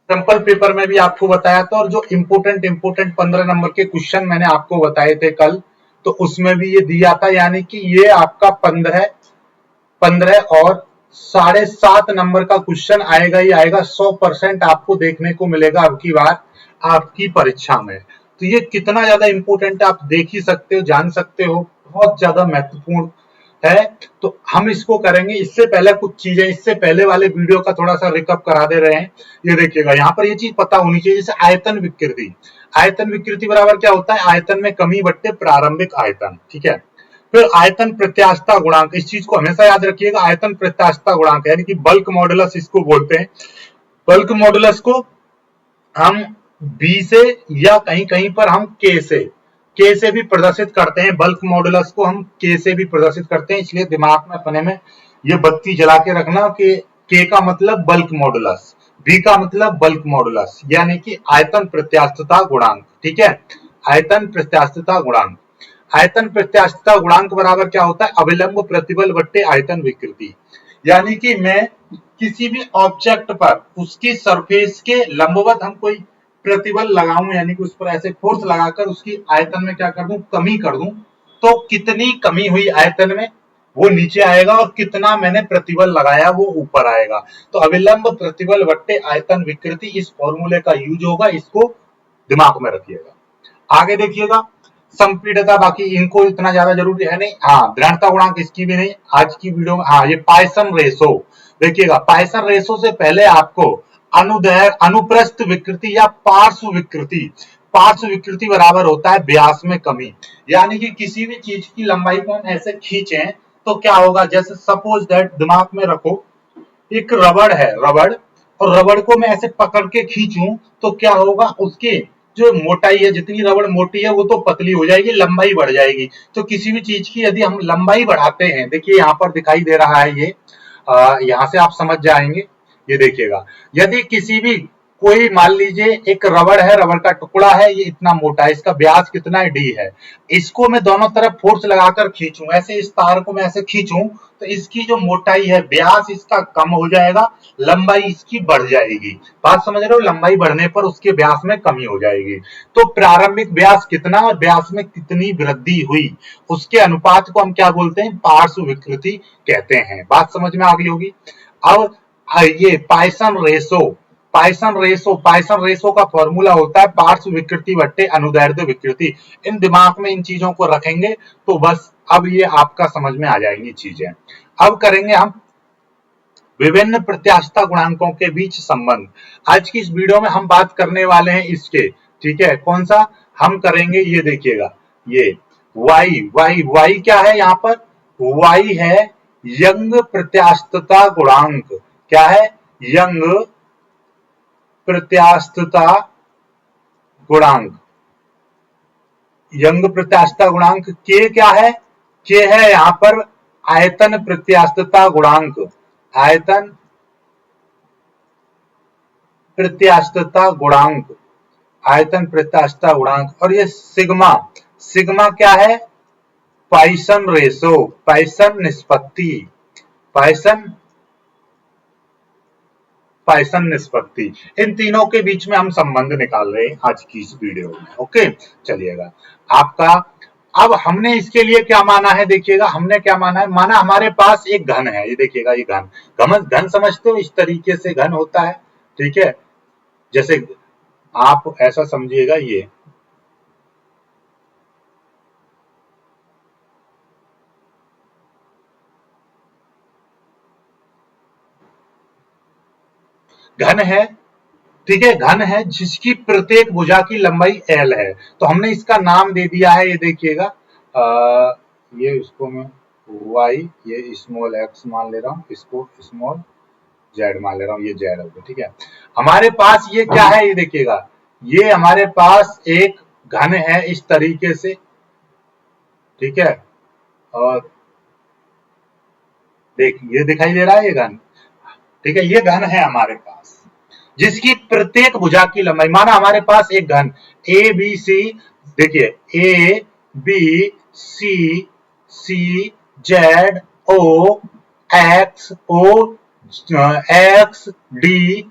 Sample paper में भी आपको बताया था, और जो इम्पोर्टेंट 15 नंबर के क्वेश्चन मैंने आपको बताए थे कल, तो उसमें भी ये दिया था, यानी कि ये आपका 15 और 7.5 नंबर का क्वेश्चन आएगा ही आएगा, 100% आपको देखने को मिलेगा अब की बार आपकी परीक्षा में। तो ये कितना ज्यादा इंपॉर्टेंट है आप देख ही सकते हो, जान सकते हो, बहुत ज्यादा महत्वपूर्ण है। तो हम इसको करेंगे। इससे पहले कुछ चीजें, इससे पहले वाले वीडियो का थोड़ा सा रिकअप करा दे रहे हैं। ये देखिएगा, यहाँ पर ये चीज पता होनी चाहिए, जैसे आयतन विकृति। आयतन विकृति बराबर क्या होता है? आयतन में कमी बट्टे प्रारंभिक आयतन, ठीक है। फिर आयतन प्रत्यास्थता गुणांक, इस चीज को हमेशा याद रखिएगा, आयतन प्रत्यास्थता गुणांक यानी कि बल्क मॉडुलस इसको बोलते हैं। बल्क मॉडुलस को हम बी से या कहीं कहीं पर हम के से भी प्रदर्शित करते हैं। बल्क मॉडुलस को हम के से भी प्रदर्शित करते हैं, इसलिए दिमाग में अपने में ये बत्ती जला के रखना कि के का मतलब बल्क मॉडुलस, बी का मतलब बल्क मॉडुलस, यानी कि आयतन प्रत्यास्थता गुणांक, ठीक है। आयतन प्रत्यास्थता गुणांक, आयतन प्रत्यास्थता गुणांक बराबर क्या होता है? अविलंब प्रतिबल बट्टे आयतन विकृति। यानी कि मैं किसी भी ऑब्जेक्ट पर उसकी सरफेस के लंबवत हम कोई प्रतिबल लगाऊं, यानी कि उस पर ऐसे फोर्स लगाकर उसकी आयतन में क्या कर दूं? कमी कर दूं, तो कितनी कमी हुई आयतन में वो नीचे आएगा, और कितना मैंने प्रतिबल लगाया वो ऊपर आएगा। तो अविलंब प्रतिबल बट्टे आयतन विकृति, इस फॉर्मूले का यूज होगा, इसको दिमाग में रखिएगा। आगे देखिएगा, संपीड़ितता, बाकी इनको इतना ज्यादा जरूरी है नहीं। हाँ, दृढ़ता गुणांक इसकी भी नहीं आज की वीडियो में। हाँ, ये पाइसन रेशो देखिएगा, पाइसन रेशो से पहले आपको अनुदैर्घ्य, अनुप्रस्थ विकृति या पार्श्व विकृति, पार्श्व विकृति बराबर होता है व्यास में कमी। यानी कि किसी भी चीज की लंबाई को हम ऐसे खींचें तो क्या होगा? जैसे सपोज दैट, दिमाग में रखो, एक रबड़ है, रबड़, और रबड़ को मैं ऐसे पकड़ के खींचूं तो क्या होगा? उसकी जो मोटाई है, जितनी रबड़ मोटी है वो तो पतली हो जाएगी, लंबाई बढ़ जाएगी। तो किसी भी चीज की यदि हम लंबाई बढ़ाते हैं, देखिए यहाँ पर दिखाई दे रहा है ये, यहाँ से आप समझ जाएंगे। ये देखिएगा, यदि किसी भी कोई मान लीजिए एक रबड़ है, रबड़ का टुकड़ा है, ये इतना मोटा है, इसका व्यास कितना है? डी है। इसको मैं दोनों तरफ फोर्स लगाकर खींचूं, ऐसे इस तार को मैं ऐसे खींचूं तो इसकी जो मोटाई है, व्यास इसका कम हो जाएगा, लंबाई इसकी बढ़ जाएगी। बात समझ रहे हो? लंबाई बढ़ने पर उसके व्यास में कमी हो जाएगी। तो प्रारंभिक व्यास कितना और व्यास में कितनी वृद्धि हुई, उसके अनुपात को हम क्या बोलते हैं? पार्श्व विकृति कहते हैं। बात समझ में आ गई होगी। अब ये पाइसन रेशो, पाइसन रेशो का फॉर्मूला होता है पार्श्व विकृति बट्टे अनुदैर्ध्य विकृति। इन दिमाग में इन चीजों को रखेंगे तो बस अब ये आपका समझ में आ जाएंगी चीजें। अब करेंगे हम विभिन्न प्रत्यास्थता गुणांकों के बीच संबंध। आज की इस वीडियो में हम बात करने वाले हैं इसके, ठीक है। कौन सा हम करेंगे? ये देखिएगा, ये y क्या है यहाँ पर? y है यंग प्रत्यास्थता गुणांक। क्या है? यंग प्रत्यास्थता गुणांक। यंग प्रत्यास्थता गुणांक के क्या है? के है यहाँ पर आयतन प्रत्यास्थता गुणांक, आयतन प्रत्यास्थता गुणांक, आयतन प्रत्यास्थता गुणांक। और ये सिग्मा, सिग्मा क्या है? पाइसन रेशो, पाइसन निष्पत्ति, पाइसन निष्पत्ति। इन तीनों के बीच में हम संबंध निकाल रहे हैं आज की इस वीडियो में। ओके, चलिएगा आपका। अब हमने इसके लिए क्या माना है? देखिएगा, हमने क्या माना है? माना हमारे पास एक घन है, ये देखिएगा, ये घन समझते हो? इस तरीके से घन होता है, ठीक है। जैसे आप ऐसा समझिएगा, ये घन है, ठीक है, घन है जिसकी प्रत्येक भुजा की लंबाई l है। तो हमने इसका नाम दे दिया है, ये देखिएगा, ये इसको मैं y, ये स्मॉल x मान ले रहा हूं, इसको स्मॉल z मान ले रहा हूं, ये z होगा, ठीक है। हमारे पास ये क्या है? ये देखिएगा, ये हमारे पास एक घन है इस तरीके से, ठीक है। और देखिए, ये दिखाई दे रहा है ये घन, ठीक है। ये घन है हमारे पास जिसकी प्रत्येक भुजा की लंबाई, माना हमारे पास एक घन ए बी सी, देखिए A B C C Z O X D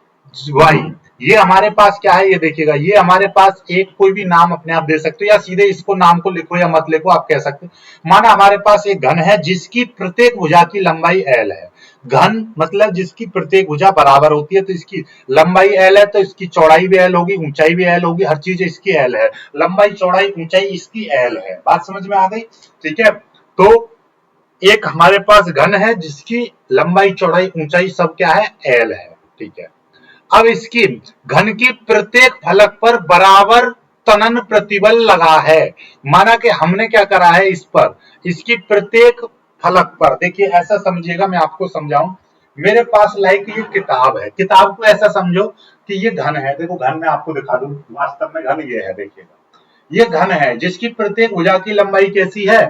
Y, ये हमारे पास क्या है, ये देखिएगा, ये हमारे पास एक कोई भी नाम अपने आप दे सकते हो या सीधे इसको नाम को लिखो या मत लिखो, आप कह सकते हो। माना हमारे पास एक घन है जिसकी प्रत्येक भुजा की लंबाई l है। घन मतलब जिसकी प्रत्येक भुजा बराबर होती है, तो इसकी लंबाई l है, तो इसकी चौड़ाई भी l होगी, ऊंचाई भी l होगी, हर चीज इसकी l है। लंबाई चौड़ाई ऊंचाई इसकी l है। बात समझ में आ गई? ठीक है, तो एक हमारे पास घन है जिसकी लंबाई चौड़ाई ऊंचाई सब क्या है, l है। ठीक है, अब इसकी घन की प्रत्येक फलक पर बराबर तनन प्रतिबल लगा है। माना कि हमने क्या करा है, इस पर इसकी प्रत्येक फलक पर, देखिए ऐसा समझिएगा, मैं आपको समझाऊं। मेरे पास लाइक ये किताब है, किताब को ऐसा समझो कि ये घन है। देखो घन मैं आपको दिखा दूं, वास्तव में घन ये है, देखिएगा ये घन है जिसकी प्रत्येक भुजा की लंबाई कैसी है,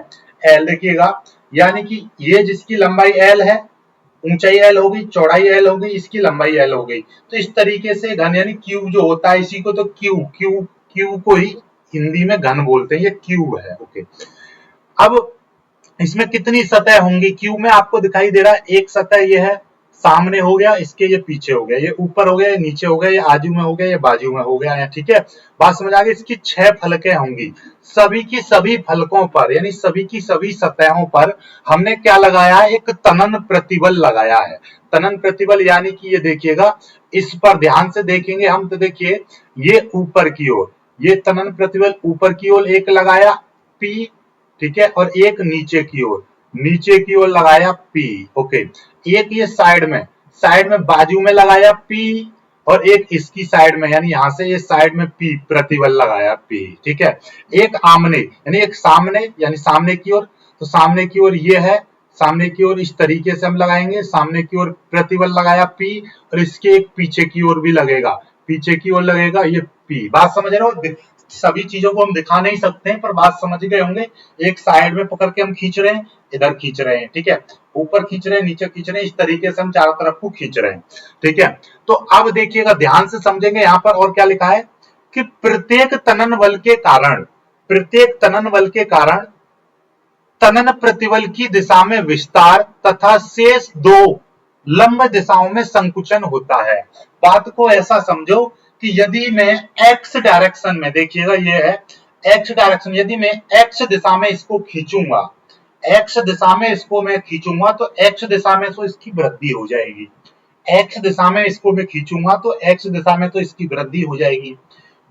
l। देखिएगा, यानी कि ये जिसकी लंबाई l है, ऊंचाई l होगी, चौड़ाई l होगी, इसकी लंबाई l हो गई। तो इस तरीके से घन यानी क्यूब जो होता है, इसी को तो क्यूब को ही हिंदी में घन बोलते हैं, ये क्यूब है। ओके, अब इसमें कितनी सतह होंगी, क्यूब में आपको दिखाई दे रहा है एक सतह ये है, सामने हो गया, इसके ये पीछे हो गया, ये ऊपर हो गया, ये नीचे हो गया, ये आजू में हो गया, ये बाजू में हो गया। ठीक है, बात समझ आ गई? इसकी 6 फलकें होंगी। सभी की सभी फलकों पर यानी सभी की सभी सतहों पर हमने क्या लगाया है, एक तनन प्रतिबल लगाया है। तनन प्रतिबल यानी कि ये देखिएगा, इस पर ध्यान से देखेंगे हम, तो देखिए ये ऊपर की ओर, ये तनन प्रतिबल ऊपर की ओर एक लगाया P, ठीक है, और एक नीचे की ओर लगाया P। ओके, एक ये साइड में बाजू में लगाया P, और एक इसकी साइड में यानी यहां से ये साइड में P प्रतिबल लगाया P। ठीक है, एक आमने यानी एक सामने यानी सामने की ओर, तो सामने की ओर ये है, सामने की ओर इस तरीके से हम लगाएंगे, सामने की ओर प्रतिबल लगाया P, और इसके एक पीछे की ओर भी लगेगा, पीछे की ओर लगेगा ये P। बात समझ रहे हो? सभी चीजों को हम दिखा नहीं सकते हैं, पर बात समझ गए होंगे। एक साइड में पकड़ के हम खींच रहे हैं, इधर खींच रहे हैं, ठीक है, ऊपर खींच रहे हैं, नीचे खींच रहे हैं, इस तरीके से हम चारों तरफ को खींच रहे हैं। ठीक है, तो अब देखिएगा, ध्यान से समझेंगे यहाँ पर और क्या लिखा है कि प्रत्येक तनन बल के कारण तनन प्रतिबल की दिशा में विस्तार तथा शेष 2 लंब दिशाओं में संकुचन होता है। बात को ऐसा समझो कि यदि मैं x डायरेक्शन में, देखिएगा ये है x डायरेक्शन, यदि मैं x दिशा में इसको खींचूंगा, x दिशा में इसको मैं खींचूंगा, तो x दिशा में तो इसकी वृद्धि हो जाएगी। x दिशा में इसको मैं खींचूंगा तो x दिशा में तो इसकी वृद्धि हो जाएगी।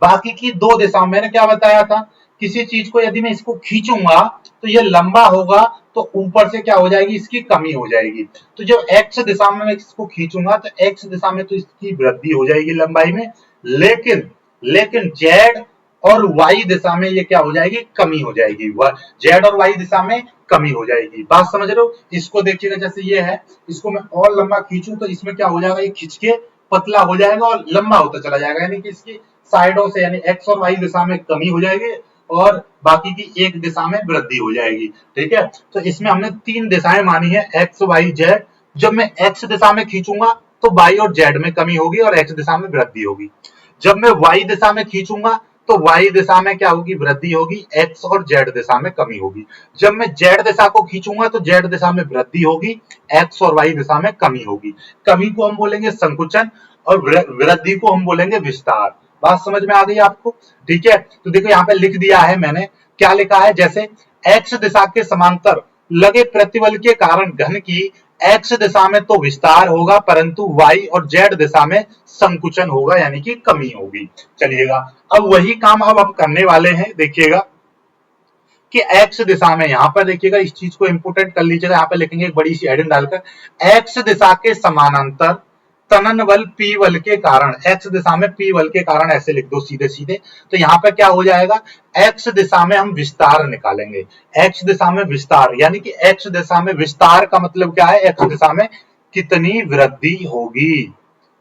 बाकी की 2 दिशाओं, मैंने क्या बताया था, किसी चीज को यदि मैं इसको खींचूंगा तो ये लंबा होगा, तो ऊपर से क्या हो जाएगी, इसकी कमी हो जाएगी। तो जब x दिशा में मैं इसको खींचूंगा तो x दिशा में तो इसकी वृद्धि हो जाएगी लंबाई में, लेकिन z और y दिशा में ये क्या हो जाएगी, कमी हो जाएगी। z और y दिशा में कमी हो जाएगी। बात समझ रहे हो? इसको देखिएगा, जैसे ये है, इसको मैं और लंबा खींचूं तो इसमें क्या हो जाएगा, ये खींच के पतला हो जाएगा और लंबा होता चला जाएगा, यानी कि इसकी साइडों से यानी x और y दिशा में कमी हो जाएगी और बाकी की एक दिशा में वृद्धि हो जाएगी। ठीक है, तो इसमें हमने 3 दिशाएं मानी है, x y z। जब मैं x दिशा में खींचूंगा तो y और z में कमी होगी और x दिशा में वृद्धि होगी। जब मैं y दिशा में खींचूंगा तो y दिशा में क्या होगी, वृद्धि होगी, x और z दिशा में कमी होगी। जब मैं z दिशा को खींचूंगा तो z दिशा में वृद्धि होगी, x और y दिशा में कमी होगी। कमी को हम बोलेंगे संकुचन और वृद्धि को हम बोलेंगे विस्तार। बात समझ में आ गई आपको? ठीक है, तो देखो यहाँ पे लिख दिया है मैंने, क्या लिखा है, जैसे x दिशा के समांतर लगे प्रतिबल के कारण घन की x दिशा में तो विस्तार होगा, परंतु y और z दिशा में संकुचन होगा, यानी कि कमी होगी। चलिएगा, अब वही काम अब हम करने वाले हैं। देखिएगा कि x दिशा में, यहां पर देखिएगा, इस चीज को इंपोर्टेंट कर लीजिएगा, यहाँ पे लिखेंगे एक बड़ी सी हेडिंग डालकर, x दिशा के समानांतर तनन बल P बल के कारण, x दिशा में P बल के कारण, ऐसे लिख दो सीधे सीधे। तो यहाँ पे क्या हो जाएगा, x दिशा में हम विस्तार निकालेंगे, x दिशा में विस्तार, यानी कि x दिशा में विस्तार का मतलब क्या है, x दिशा में कितनी वृद्धि होगी,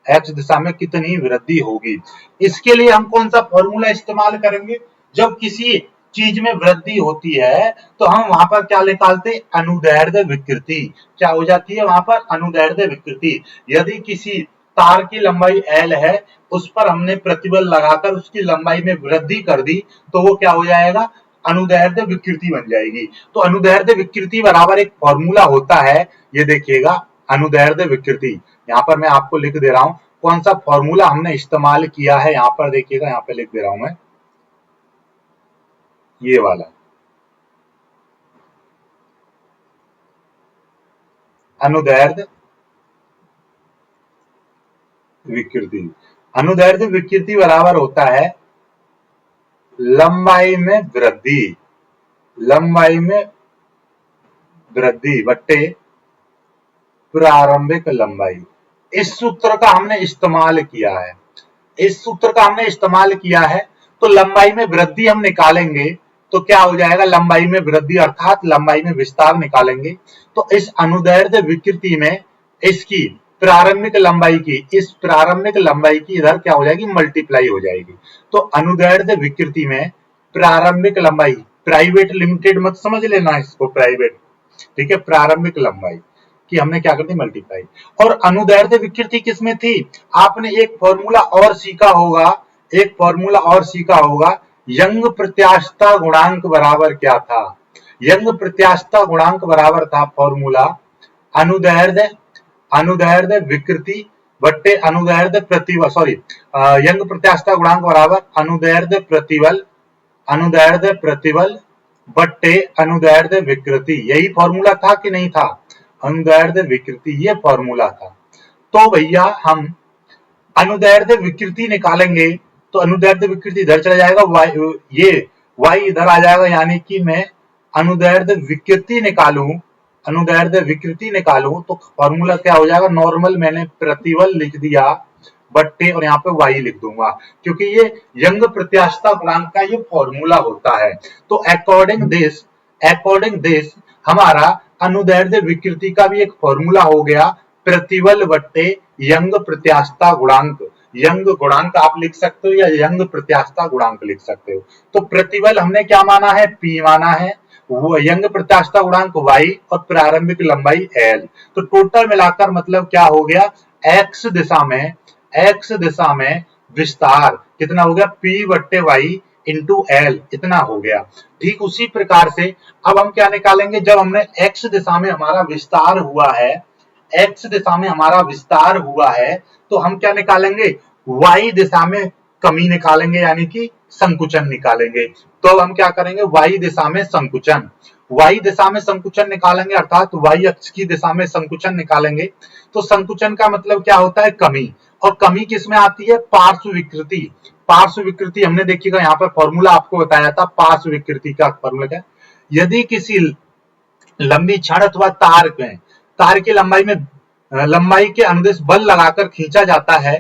x दिशा में कितनी वृद्धि होगी। इसके लिए हम कौन सा फॉर्मूला इस्तेमाल करेंगे, जब किसी चीज में वृद्धि होती है तो हम वहां पर क्या निकालते, अनुदैर्ध्य विकृति। क्या हो जाती है वहां पर, अनुदैर्ध्य विकृति। यदि किसी तार की लंबाई l है, उस पर हमने प्रतिबल लगाकर उसकी लंबाई में वृद्धि कर दी, तो वो क्या हो जाएगा, अनुदैर्ध्य विकृति बन जाएगी। तो अनुदैर्ध्य विकृति बराबर एक फॉर्मूला होता है, ये देखिएगा, अनुदैर्ध्य विकृति, यहाँ पर मैं आपको लिख दे रहा हूं, कौन सा फॉर्मूला हमने इस्तेमाल किया है, यहां पर देखिएगा, यहां पे लिख दे रहा हूं मैं, ये वाला अनुदैर्ध्य विकृति। अनुदैर्ध्य विकृति बराबर होता है लंबाई में वृद्धि, लंबाई में वृद्धि बट्टे प्रारंभिक लंबाई। इस सूत्र का हमने इस्तेमाल किया है, इस सूत्र का हमने इस्तेमाल किया है। तो लंबाई में वृद्धि हम निकालेंगे तो क्या हो जाएगा, लंबाई में वृद्धि अर्थात लंबाई में विस्तार निकालेंगे तो इस अनुदैर्ध्य विकृति में इसकी प्रारंभिक लंबाई की, इस प्रारंभिक लंबाई की इधर क्या हो जाएगी, मल्टीप्लाई हो जाएगी। तो अनुदैर्ध्य विकृति में प्रारंभिक लंबाई, प्राइवेट लिमिटेड मत समझ लेना इसको, प्राइवेट, ठीक है, प्रारंभिक लंबाई कि हमने क्या कर दी, मल्टीप्लाई। और अनुदैर्ध्य विकृति किसमें थी, आपने एक फॉर्मूला और सीखा होगा, एक फॉर्मूला और सीखा होगा, यंग प्रत्यास्थता गुणांक बराबर क्या था, यंग प्रत्यास्थता गुणांक बराबर था फॉर्मूला अनुदैर्ध्य, अनुदैर्ध्य विकृति बट्टे अनुदैर्ध्य प्रतिबल, सॉरी, यंग प्रत्यास्थता गुणांक बराबर अनुदैर्ध्य प्रतिबल, अनुदैर्ध्य प्रतिबल बट्टे अनुदैर्ध्य विकृति। यही फॉर्मूला था कि नहीं था, अनुदैर्ध्य विकृति ये फॉर्मूला था। तो भैया हम अनुदैर्ध्य विकृति निकालेंगे तो अनुदैर्ध्य विकृति इधर चला जाएगा, ये y इधर आ जाएगा, यानी कि मैं अनुदैर्ध्य विकृति निकालूं, अनुदैर्ध्य विकृति निकालूं तो फॉर्मूला क्या हो जाएगा, नॉर्मल मैंने प्रतिबल लिख दिया बट्टे और यहाँ पे y लिख दूंगा, क्योंकि ये यंग प्रत्यास्थता गुणांक का ये फॉर्मूला होता है। तो अकॉर्डिंग दिस हमारा अनुदैर्ध्य विकृति का भी एक फॉर्मूला हो गया, प्रतिबल बट्टे यंग प्रत्यास्थता गुणांक। यंग गुणांक आप लिख सकते हो या यंग प्रत्यास्थता गुणांक लिख सकते हो। तो प्रतिबल हमने क्या माना है, P माना है, वो यंग प्रत्यास्थता गुणांक y और प्रारंभिक लंबाई l। तो टोटल मिलाकर मतलब क्या हो गया, x दिशा में विस्तार कितना हो गया, P बट्टे y इंटू एल इतना हो गया। ठीक उसी प्रकार से अब हम क्या निकालेंगे, जब हमने x दिशा में हमारा विस्तार हुआ है, x दिशा में हमारा विस्तार हुआ है तो हम क्या निकालेंगे, y दिशा में कमी निकालेंगे, यानी कि संकुचन निकालेंगे। तो अब हम क्या करेंगे, y दिशा में संकुचन, y दिशा में संकुचन निकालेंगे अर्थात y अक्ष की दिशा में संकुचन निकालेंगे। तो संकुचन का मतलब क्या होता है, कमी, और कमी किसमें आती है, पार्श्व विकृति। पार्श्व विकृति हमने देखिएगा यहाँ पर फॉर्मूला आपको बताया था, पार्श्व विकृति का फॉर्मूला क्या, यदि किसी लंबी छड़ अथवा तार की लंबाई के अनुदिश बल लगाकर खींचा जाता है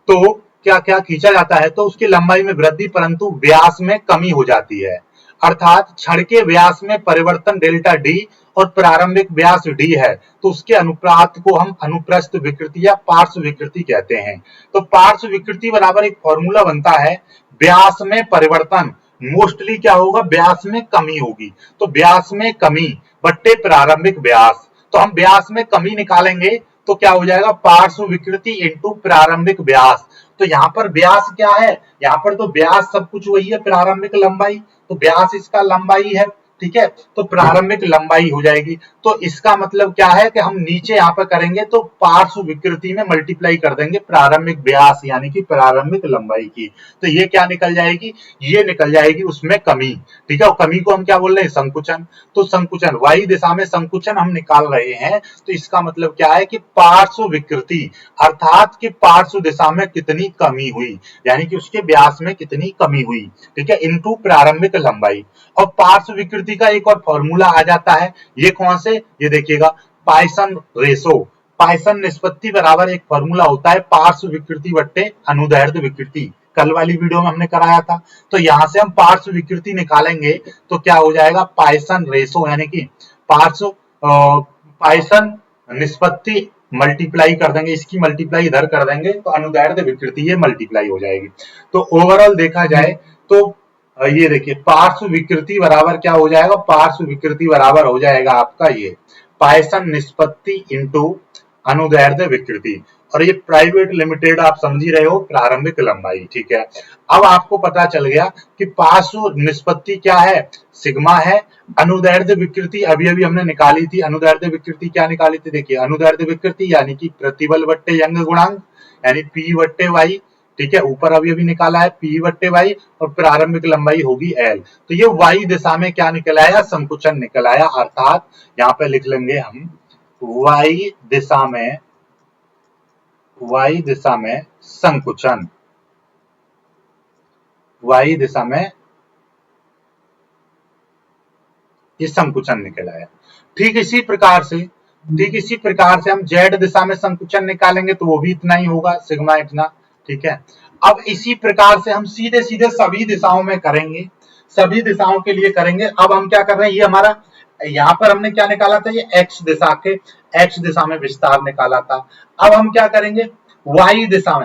तो क्या क्या खींचा जाता है, तो उसकी लंबाई में वृद्धि परंतु व्यास में कमी हो जाती है। अर्थात छड़ के व्यास में परिवर्तन डेल्टा डी और प्रारंभिक व्यास डी है, तो उसके अनुपात को हम अनुप्रस्थ विकृति या पार्श्व विकृति कहते हैं। तो पार्श्व विकृति बराबर एक फॉर्मूला बनता है, व्यास में परिवर्तन, मोस्टली क्या होगा, व्यास में कमी होगी, तो व्यास में कमी बट्टे प्रारंभिक व्यास। तो हम व्यास में कमी निकालेंगे तो क्या हो जाएगा, पार्श्व विकृति इंटू प्रारंभिक व्यास। तो यहाँ पर व्यास क्या है, यहाँ पर तो व्यास सब कुछ वही है, प्रारंभिक लंबाई, तो व्यास इसका लंबाई है, ठीक है, तो प्रारंभिक लंबाई हो जाएगी। तो इसका मतलब क्या है कि हम नीचे यहाँ पर करेंगे तो पार्श्व विकृति में मल्टीप्लाई कर देंगे प्रारंभिक व्यास यानी कि प्रारंभिक लंबाई की, तो ये क्या निकल जाएगी, ये निकल जाएगी उसमें कमी, ठीक है। और कमी को हम क्या बोल रहे हैं, संकुचन। तो संकुचन y दिशा में संकुचन हम निकाल रहे हैं, तो इसका मतलब क्या है कि पार्श्व विकृति अर्थात कि पार्श्व दिशा में कितनी कमी हुई, यानी कि उसके व्यास में कितनी कमी हुई, ठीक है, इनटू प्रारंभिक लंबाई। और पार्श्व विकृति का एक और फॉर्मूला आ जाता है, ये कौन से, ये देखिएगा, पाइसन रेशो, पाइसन निष्पत्ति बराबर एक फॉर्मूला होता है पार्श्व विकृति बट्टे अनुदैर्ध्य विकृति, कल वाली वीडियो में हमने कराया था। तो यहां से हम पार्श्व विकृति निकालेंगे तो क्या हो जाएगा, पाइसन रेशो यानी कि पाइसन निष्पत्ति मल्टीप्लाई कर देंगे, इसकी मल्टीप्लाई इधर कर देंगे तो अनुदैर्ध्य विकृति ये मल्टीप्लाई हो जाएगी। तो ओवरऑल देखा जाए तो ये देखिए पार्श्व विकृति बराबर क्या हो जाएगा, पार्श्व विकृति बराबर हो जाएगा आपका ये पाइसन निष्पत्ति इंटू अनुदैर्ध्य विकृति, और ये प्राइवेट लिमिटेड आप समझ ही रहे हो, प्रारंभिक लंबाई, ठीक है। अब आपको पता चल गया कि पार्श्व निष्पत्ति क्या है, सिग्मा है। अनुदैर्ध्य विकृति अभी अभी हमने निकाली थी, अनुदैर्ध्य विकृति क्या निकाली थी, देखिए अनुदैर्ध्य विकृति यानी कि प्रतिबल बट्टे यंग गुणांक, यानी पी बट्टे वाई, ठीक है, ऊपर अभी निकाला है पी बट्टे वाई और प्रारंभिक लंबाई होगी एल। तो ये वाई दिशा में क्या निकल आया, संकुचन निकल आया, अर्थात यहाँ पे लिख लेंगे हम वाई दिशा में संकुचन, वाई दिशा में ये संकुचन निकल आया। ठीक इसी प्रकार से हम जेड दिशा में संकुचन निकालेंगे तो वो भी इतना ही होगा, सिग्मा इतना, ठीक है। अब इसी प्रकार से हम सीधे सीधे सभी दिशाओं में करेंगे, सभी दिशाओं के लिए करेंगे। अब हम क्या कर रहे हैं, ये हमारा यहाँ पर हमने क्या निकाला था, ये एक्स दिशा में विस्तार निकाला था। अब हम क्या करेंगे, वाई दिशा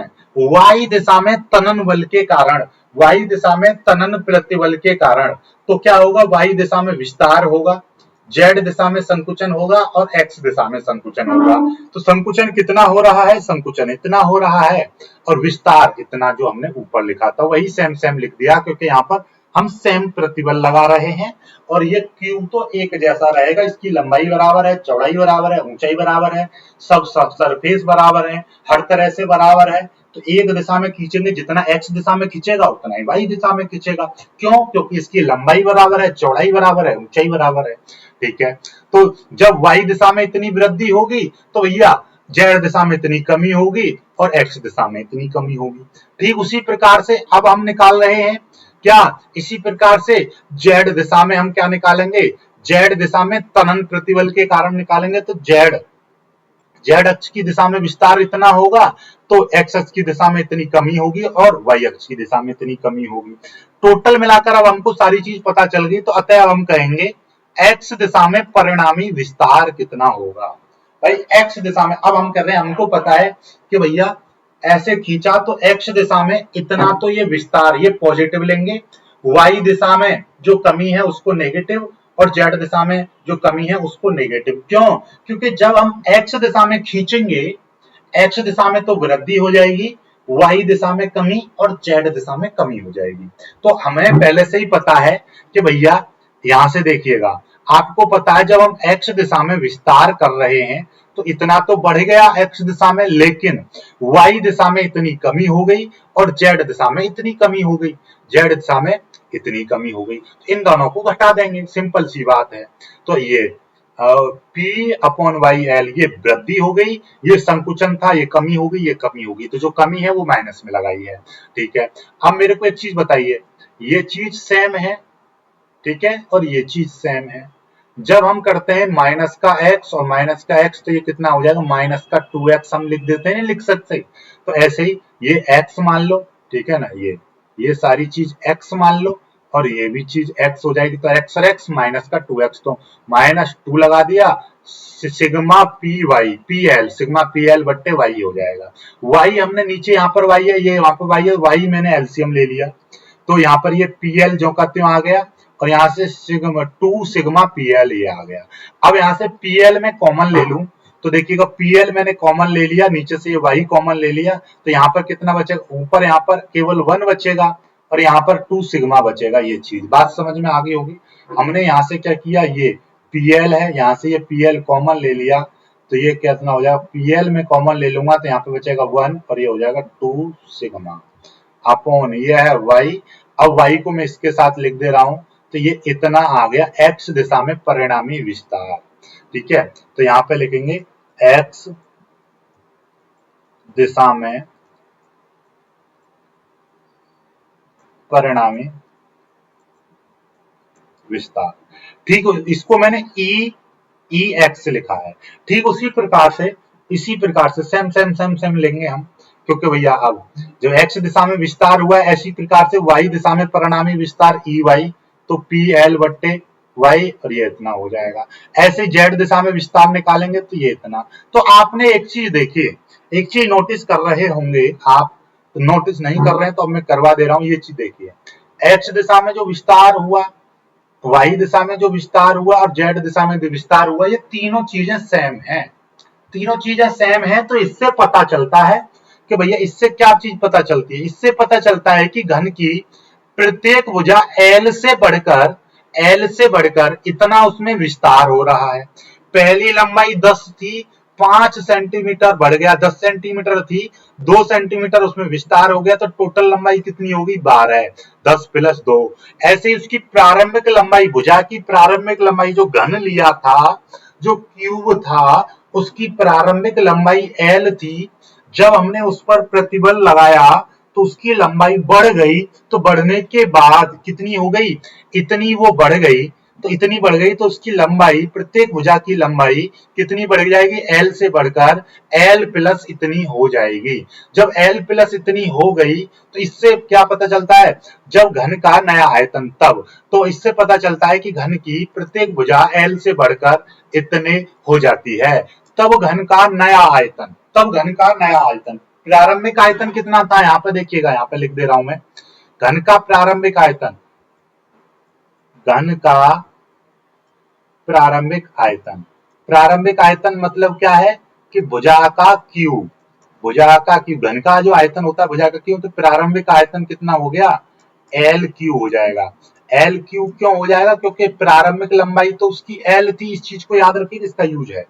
में तनन बल के कारण, वाई दिशा में तनन प्रतिबल के कारण तो क्या होगा, वाई दिशा में विस्तार होगा, जेड दिशा में संकुचन होगा और एक्स दिशा में संकुचन होगा। तो संकुचन कितना हो रहा है, संकुचन इतना हो रहा है और विस्तार इतना, जो हमने ऊपर लिखा था वही सेम सेम लिख दिया, क्योंकि यहाँ पर हम सेम प्रतिबल लगा रहे हैं। और ये क्यूब तो एक जैसा रहेगा, इसकी लंबाई बराबर है, चौड़ाई बराबर है, ऊंचाई बराबर है, सब सरफेस बराबर है, हर तरह से बराबर है। तो एक दिशा में खींचेंगे, जितना एक्स दिशा में खींचेगा उतना ही वाई दिशा में खींचेगा। क्यों, क्योंकि इसकी लंबाई बराबर है, चौड़ाई बराबर है, ऊंचाई बराबर है, ठीक है। तो जब वाई दिशा में इतनी वृद्धि होगी तो भैया जेड दिशा में इतनी कमी होगी और एक्स दिशा में इतनी कमी होगी। ठीक उसी प्रकार से अब हम निकाल रहे हैं क्या, इसी प्रकार से जेड दिशा में हम क्या निकालेंगे, जेड दिशा में तनन प्रतिबल के कारण निकालेंगे। तो जेड अक्ष की दिशा में विस्तार इतना होगा तो एक्स अक्ष की दिशा में इतनी कमी होगी और वाई अक्ष की दिशा में इतनी कमी होगी। टोटल मिलाकर अब हमको सारी चीज पता चल गई। तो अतः अब हम कहेंगे एक्स दिशा में परिणामी विस्तार कितना होगा। भाई एक्स दिशा में अब हम कर रहे हैं, हमको पता है कि भैया ऐसे खींचा तो एक्स दिशा में इतना, तो ये विस्तार ये पॉजिटिव लेंगे, वाई दिशा में जो कमी है उसको नेगेटिव और जेड दिशा में जो कमी है उसको नेगेटिव। क्यों, क्योंकि जब हम एक्स दिशा में खींचेंगे, एक्स दिशा में तो वृद्धि हो जाएगी, वाई दिशा में कमी और जेड दिशा में कमी हो जाएगी। तो हमें पहले से ही पता है कि भैया यहां से देखिएगा, आपको पता है जब हम एक्स दिशा में विस्तार कर रहे हैं तो इतना तो बढ़ गया एक्स दिशा में, लेकिन वाई दिशा में इतनी कमी हो गई और जेड दिशा में इतनी कमी हो गई, जेड दिशा में इतनी कमी हो गई। इन दोनों को घटा देंगे, सिंपल सी बात है। तो ये P अपॉन वाई एल ये वृद्धि हो गई, ये संकुचन था, ये कमी हो गई, ये कमी होगी। तो जो कमी है वो माइनस में लगाई है, ठीक है। अब मेरे को एक चीज बताइए, ये चीज सेम है, ठीक है, और ये चीज सेम है। जब हम करते हैं माइनस का एक्स और माइनस का एक्स तो ये कितना हो जाएगा, माइनस का 2x हम लिख देते हैं, लिख सकते हैं। तो ऐसे ही ये x मान लो, ठीक है ना, ये सारी चीज x मान लो और ये भी चीज x हो जाएगी। तो x और x माइनस का 2x, तो -2 लगा दिया, sigma P Y P L, sigma P L बट्टे वाई हो जाएगा। y हमने नीचे यहाँ पर y है, ये वहां पर y है, y मैंने एलसीएम ले लिया तो यहाँ पर ये पी एल जो का त्यों आ गया और यहाँ से टू सिग्मा पीएल ये आ गया। अब यहाँ से पीएल में कॉमन ले लूं तो देखिएगा पीएल मैंने कॉमन ले लिया, नीचे से ये वाई कॉमन ले लिया, तो यहाँ पर कितना बचेगा, ऊपर यहाँ पर केवल 1 बचेगा और यहाँ पर 2 सिग्मा बचेगा। ये चीज बात समझ में आ गई होगी। हमने यहाँ से क्या किया, ये पीएल है, यहाँ से ये पीएल कॉमन ले लिया तो ये कितना हो जाएगा, पीएल में कॉमन ले लूंगा तो यहाँ पे बचेगा 1 और ये हो जाएगा 2 सिग्मा अपॉन ये है वाई। अब वाई को मैं इसके साथ लिख दे रहा हूं तो ये इतना आ गया एक्स दिशा में परिणामी विस्तार, ठीक है। तो यहां पे लिखेंगे एक्स दिशा में परिणामी विस्तार, ठीक। इसको मैंने ई एक्स लिखा है, ठीक। उसी प्रकार से इसी प्रकार से सेम सेम सेम सेम लेंगे हम, क्योंकि भैया अब जो एक्स दिशा में विस्तार हुआ है ऐसी प्रकार से वाई दिशा में परिणामी विस्तार ई वाई, तो पी एल बट्टे वाई और ये इतना हो जाएगा। ऐसे जेड दिशा में विस्तार निकालेंगे तो ये इतना। तो आपने एक चीज देखिए, एक चीज नोटिस कर रहे होंगे आप, तो नोटिस नहीं कर रहे हैं तो अब मैं करवा दे रहा हूं। ये चीज देखिए, एक्स दिशा में जो विस्तार हुआ, वाई दिशा में जो विस्तार हुआ और जेड दिशा में जो विस्तार हुआ, ये तीनों चीजें सेम हैं, तीनों चीजें सेम हैं। तो इससे पता चलता है कि भैया, इससे क्या चीज पता चलती है, इससे पता चलता है कि घन की प्रत्येक भुजा L से बढ़कर इतना उसमें विस्तार हो रहा है। पहली लंबाई 10 थी, 5 सेंटीमीटर बढ़ गया, 10 सेंटीमीटर थी, 2 सेंटीमीटर उसमें विस्तार हो गया, तो टोटल लंबाई कितनी होगी 12, 10 प्लस 2। ऐसे ही उसकी प्रारंभिक लंबाई, भुजा की प्रारंभिक लंबाई जो घन लिया था, जो क्यूब था, उसकी प्रारंभिक लंबाई L थी। जब हमने उस पर प्रतिबल लगाया तो उसकी लंबाई बढ़ गई, तो बढ़ने के बाद कितनी हो गई, इतनी वो बढ़ गई। तो इतनी बढ़ गई तो उसकी लंबाई, प्रत्येक भुजा की लंबाई कितनी बढ़ जाएगी, L से बढ़कर L प्लस इतनी हो जाएगी। जब L प्लस इतनी हो गई तो इससे क्या पता चलता है, जब घन का नया आयतन, तब तो इससे पता चलता है कि घन की प्रत्येक भुजा L से बढ़कर इतने हो जाती है। तब घन का नया आयतन, तब घन का नया आयतन, प्रारंभिक आयतन कितना था, यहाँ पे देखिएगा, यहाँ पे लिख दे रहा हूं मैं, घन का प्रारंभिक आयतन, घन का प्रारंभिक आयतन, प्रारंभिक आयतन मतलब क्या है कि भुजा का क्यूब, भुजा का क्यूब, घन का जो आयतन होता है भुजा का क्यूब, तो प्रारंभिक आयतन कितना हो गया, L क्यूब हो जाएगा। L क्यूब क्यों हो जाएगा, क्योंकि प्रारंभिक लंबाई तो उसकी L थी, इस चीज को याद रखिए, इसका यूज है।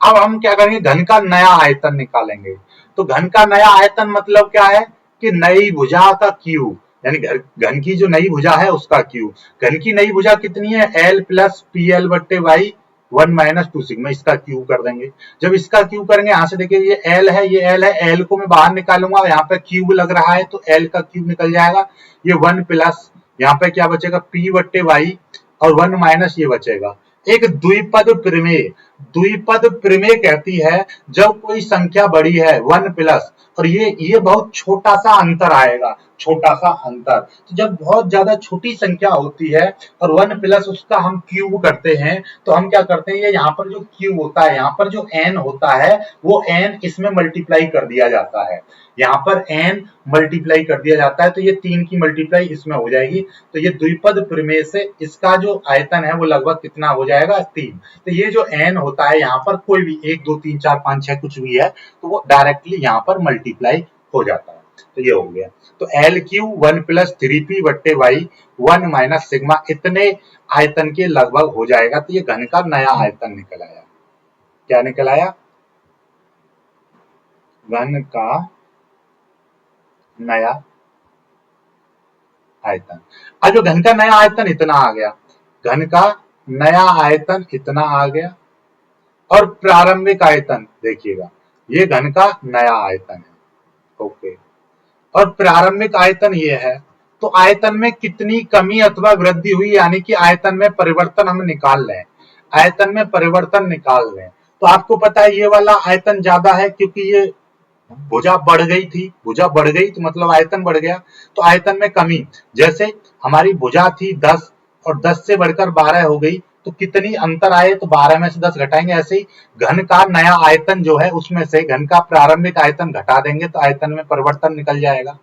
अब हम क्या करेंगे, घन का नया आयतन निकालेंगे। तो घन का नया आयतन मतलब क्या है कि नई भुजा का क्यूब, यानी घन की जो नई भुजा है उसका क्यूब। घन की नई भुजा कितनी है, L प्लस PL बट्टे वाई 1 माइनस 2 सिग्मा, इसका क्यूब कर देंगे। जब इसका क्यूब करेंगे, यहां से देखिए ये L है, ये L है, L को मैं बाहर निकालूंगा, यहाँ पे क्यूब लग रहा है तो L का क्यूब निकल जाएगा। ये 1 प्लस, यहाँ पे क्या बचेगा, P बट्टे वाई, और 1 माइनस ये बचेगा। एक द्विपद प्रमेय, द्विपद प्रमेय कहती है जब कोई संख्या बड़ी है 1 प्लस, और ये बहुत छोटा सा अंतर आएगा, छोटा सा अंतर। तो जब बहुत ज्यादा छोटी संख्या होती है और 1 प्लस उसका हम क्यूब करते हैं, तो हम क्या करते हैं, ये यहाँ पर जो क्यूब होता है, यहाँ पर जो n होता है वो n इसमें मल्टीप्लाई कर दिया जाता है, यहाँ पर n मल्टीप्लाई कर दिया जाता है, तो ये 3 की मल्टीप्लाई इसमें हो जाएगी। तो ये द्विपद प्रमेय से इसका जो आयतन है वो लगभग कितना हो जाएगा, 3। तो ये जो n होता है यहाँ पर कोई भी 1 2 3 4 5 6 कुछ भी है, तो वो डायरेक्टली यहाँ पर मल्टीप्लाई हो जाता है। तो ये हो गया। तो L क्यूब 1 प्लस 3P बट्टे वाई 1 माइनस सिग्मा इतने आयतन के लगभग हो जाएगा। तो ये घन का नया आयतन निकल आया। क्या निकल आया, घन का नया आयतन। अब जो घन का नया आयतन इतना आ गया, घन का नया आयतन इतना आ गया, और प्रारंभिक आयतन देखिएगा, ये घन का नया आयतन है, ओके, और प्रारंभिक आयतन ये है। तो आयतन में कितनी कमी अथवा वृद्धि हुई, यानी कि आयतन में परिवर्तन हम निकाल लें, आयतन में परिवर्तन निकाल लें। तो आपको पता है ये वाला आयतन ज्यादा है, क्योंकि ये भुजा बढ़ गई थी, भुजा बढ़ गई तो मतलब आयतन बढ़ गया। तो आयतन में कमी, जैसे हमारी भुजा थी 10 और 10 से बढ़कर 12 हो गई, तो कितनी अंतर आए, तो 12 में से 10 घटाएंगे। ऐसे ही घन का नया आयतन जो है उसमें से घन का प्रारंभिक आयतन घटा देंगे तो आयतन में परिवर्तन निकल जाएगा।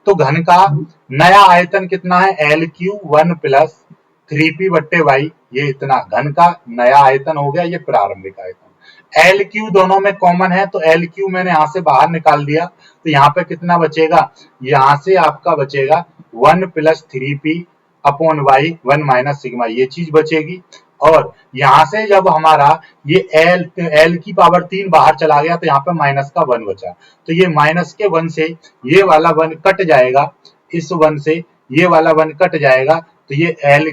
तो घन का नया आयतन कितना है, L क्यूब 1 प्लस 3P बट्टे वाई, ये इतना घन का नया आयतन हो गया, ये प्रारंभिक आयतन। L क्यू दोनों में कॉमन है, तो L क्यू मैंने यहां से बाहर निकाल दिया, तो यहाँ पे कितना बचेगा, यहां से आपका बचेगा 1 plus 3P upon Y 1 minus sigma, ये चीज बचेगी। और यहां से जब हमारा ये L की पावर 3 बाहर चला गया, तो यहाँ पे माइनस का 1 बचा, तो ये माइनस के 1 से ये वाला 1 कट जाएगा, इस 1 से ये वाला 1 कट जाएगा, तो ये L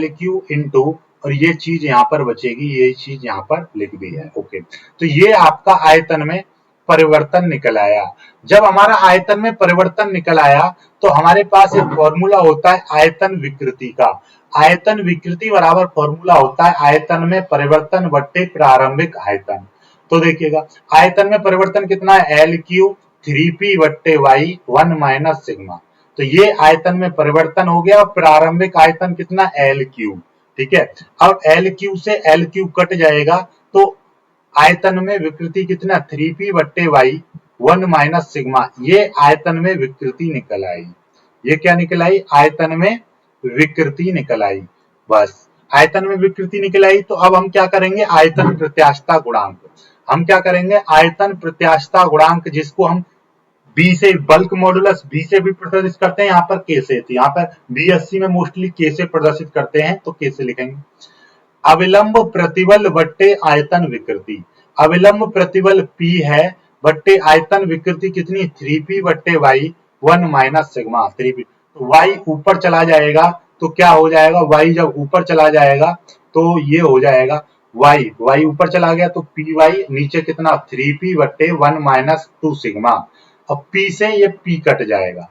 क्यू इंटू, और ये चीज यहाँ पर बचेगी, ये चीज यहाँ पर लिख दी है, ओके। तो ये आपका आयतन में परिवर्तन निकल आया। जब हमारा आयतन में परिवर्तन निकल आया तो हमारे पास एक फॉर्मूला होता है आयतन विकृति का। आयतन विकृति बराबर फॉर्मूला होता है आयतन में परिवर्तन बट्टे प्रारंभिक आयतन। तो देखिएगा आयतन में परिवर्तन कितना है, L क्यूब 3P बट्टे वाई 1 माइनस सिग्मा। तो ये आयतन में परिवर्तन हो गया, और प्रारंभिक आयतन कितना, L क्यूब, ठीक है। अब L क्यूब से L क्यूब कट जाएगा, तो आयतन में विकृति कितना, 3P बट्टे वाई 1 माइनस सिग्मा, ये आयतन में विकृति निकल आई। ये क्या निकल आई, आयतन में विकृति निकल आई। बस आयतन में विकृति निकल आई। तो अब हम क्या करेंगे, आयतन प्रत्यास्थता गुणांक, हम क्या करेंगे, आयतन प्रत्यास्थता गुणांक, जिसको हम बी से बल्क मॉडुलस बी से भी प्रदर्शित करते हैं, यहाँ पर के से, तो यहाँ पर बीएससी में मोस्टली के से प्रदर्शित करते हैं, तो के से लिखेंगे। अविलंब प्रतिबल बट्टे आयतन विकृति। अविलंब प्रतिबल P है बट्टे आयतन विकृति कितनी 3P बट्टे y 1 माइनस सिग्मा 3P। तो y ऊपर चला जाएगा तो क्या हो जाएगा, y जब ऊपर चला जाएगा तो ये हो जाएगा y ऊपर चला गया तो py नीचे कितना 3P बट्टे 1 माइनस 2 सिग्मा। अब P से ये P कट जाएगा,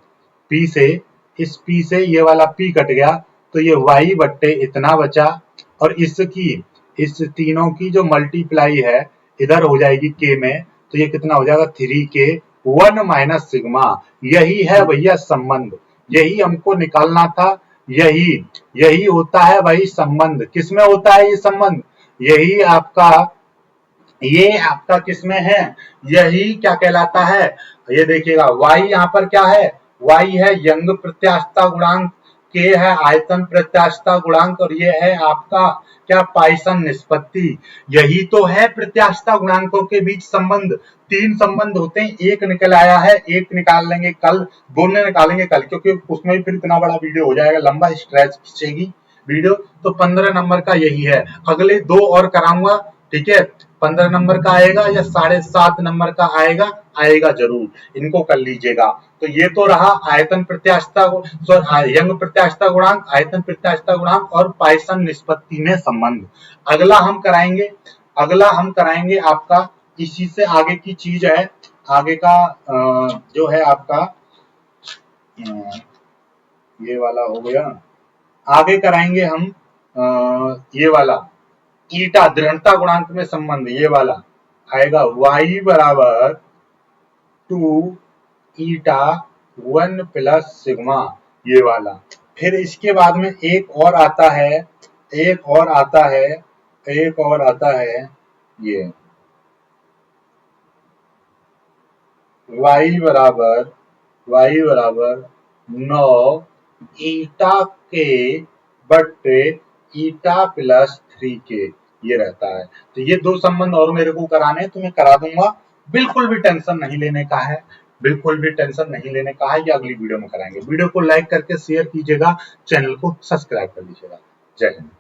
P से इस P से ये वाला P कट गया तो ये y बट्टे इतना बचा और इस तीनों की जो मल्टीप्लाई है इधर हो जाएगी k में, तो ये कितना हो जाएगा 3k 1 माइनस सिग्मा। यही है भैया संबंध, यही हमको निकालना था, यही होता है भाई संबंध। किसमें होता है ये संबंध, ये आपका किसमें है, यही क्या कहलाता है, ये देखिएगा y यहाँ पर क्या है, y है यंग प्रत्यास्थता गुणांक, k है आयतन प्रत्यास्थता गुणांक और ये है आपका क्या पाइसन निष्पत्ति। यही तो है प्रत्यास्थता गुणांकों के बीच संबंध। 3 संबंध होते हैं, एक निकल आया है, एक निकाल लेंगे कल, दोनों निकालेंगे कल, क्योंकि उसमें भी फिर इतना बड़ा वीडियो हो जाएगा, लंबा स्ट्रेच खींचेगी वीडियो। तो 15 नंबर का यही है, अगले 2 और कराऊंगा, ठीक है। 15 नंबर का आएगा या 7.5 नंबर का आएगा जरूर, इनको कर लीजिएगा। तो ये तो रहा आयतन प्रत्यास्थता यंग प्रत्यास्थता गुणांक, आयतन प्रत्यास्थता गुणांक और पाइसन निष्पत्ति में संबंध। अगला हम कराएंगे आपका इसी से आगे की चीज है, आगे का जो है आपका ये वाला हो गया, आगे कराएंगे हम ये वाला ईटा दृढ़ता गुणांक में संबंध, ये वाला आएगा y बराबर 2 ईटा 1 प्लस सिग्मा, ये वाला। फिर इसके बाद में एक और आता है ये y बराबर 9 ईटा के बट्टे ईटा प्लस 3k, ये रहता है। तो ये 2 संबंध और मेरे को कराने हैं तो मैं करा दूंगा, बिल्कुल भी टेंशन नहीं लेने का है, ये अगली वीडियो में कराएंगे। वीडियो को लाइक करके शेयर कीजिएगा, चैनल को सब्सक्राइब कर लीजिएगा। जय हिंद।